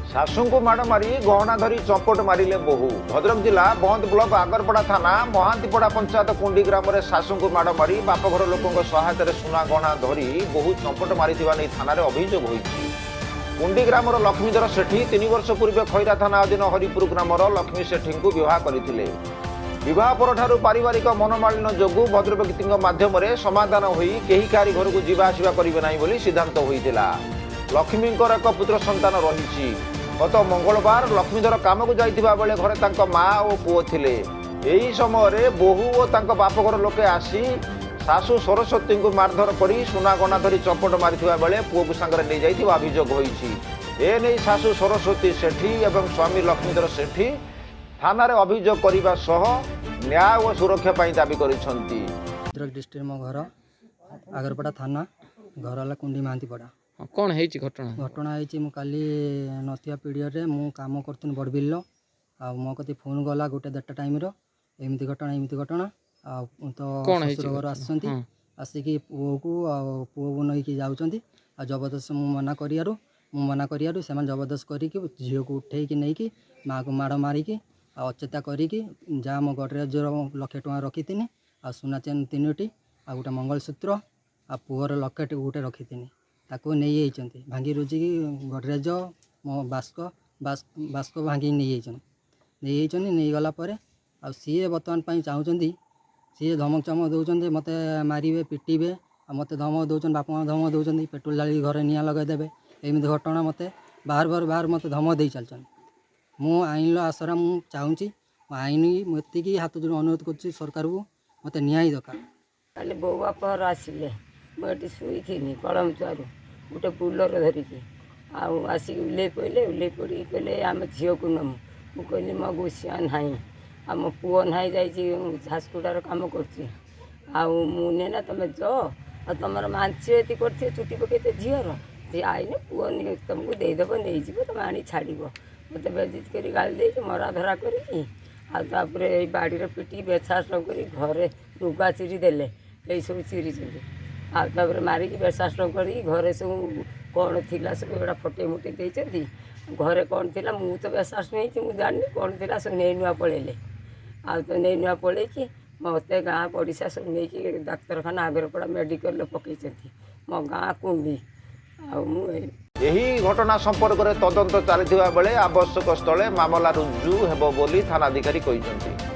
शाशु को माड़ मारी गहना धरी चपट मारिले बहु। भद्रक जिला बंद ब्लॉक आगरपड़ा थाना महांतीपड़ा पंचायत कुंडी ग्राम में शाशु को माड़ मारी बापघर लोकों सहायता सुना गहना धरी बहु चपट मारी थाना अभियोग होती। कुंडी ग्राम लक्ष्मीधर सेठी 3 वर्ष पूर्व खैरा थाना अधीन हरिपुर ग्राम लक्ष्मी सेठी को विवाह करते। विवाह पर पारिवारिक मनोमालिन्य जोगु भद्र व्यक्ति माध्यम समाधान होई केही कारी घर को जीवा आसिबा करिबे नाही बोली सिद्धांत होइतिला। लक्ष्मींकर एक पुत्र संतान रही। गत मंगलवार लक्ष्मीधर काम को जाइतिबा बेले घरे तांको माँ और पुओ थिले। एही समय बोहू और तांको बापघर लोके आसी शाशु सरस्वती को मारधर करी सुना गहना धरी चपट मारिथिबा बेले पुओ को संगरे नै जाइतिबा अभियोग होइछि। एनै शाशु सरस्वती सेठी एवं स्वामी लक्ष्मीधर सेठी थाना रे अभियोग करिबा सह न्याय और सुरक्षा पाई दाबी करिसंती। भद्रक डिस्ट्रिक्ट मो घर आगरपड़ा थाना घर है कुंडी महांतीपड़ा। कौन है घटना? घटना है काली नथिया पीढ़ी मु काम कर बड़बिल मो कति फोन गला 1-1:30 टाइम एमती घटना तो घर आसिकी पुओ को नहीं जाऊँच जबरदस्त मना करियारु से जबरदस्त करी झील को उठे नहीं माँ को माड़ मारिकी अचेता करी जहाँ मो गडरेज 1,00,000 टଙ୍କା रखी आ सुना चेन 3टी आ गोटे मंगलसूत्र आ पुअर लकेट गोटे रखी ताको नहीं भांगी रुझिकी गडरेज मो बास्क भांगी नहीं गला आ सीए बर्तमान चाहूँगी सी धमक चमक दौरान मत मारे पिटे मत धमक दौरान बापा माँ धमक दौरान पेट्रोल डाली घर निआ लगेदेवे एमती घटना मत बार मत धमक दे चलछन। मु आईन आसरा मु चाहूँगी आईन मुझे हाथ जोड़ अनुरोध कर सरकार को मत न्याय दरकार। काली बो बापर आसिले मुझे शुई थी कलम चुआरू गोटे बुलर धरिकी आसिक उल्ले पड़ी कहले आम झील को नमु मु कहली मो गुसिया ना आम पुओ ना झासकुटार कम करना तुम जो तुम मानसी ये कर चुटी पकड़ते झीर सी आईने पुओ तुमको देदेव नहीं तुम आनी छाड़ मत बेजित कर गाली दे मरा धरा करी बाड़ी पिटी बेसास कर घरे लुगा चिरी देले यही सब चिरी आपर मारिकी बेसास कर घरे सब कौन थी सब एटा फटे मुटे देती घरे कौन थी मु तो बेसास नहीं मुझे जानी कौन थी सब नहीं नुआ पलैले आ तो नहीं नुआ पलैक मत गाँ पड़िशा सब नहीं डाक्तरखाना आगरपड़ा मेडिकल पकई मो गाँ कुंडी यही घटना संपर्क में तदंत चलता बेले आवश्यक स्थले मामला रुजु हेबो बोली थानाधिकारी कहिसंती।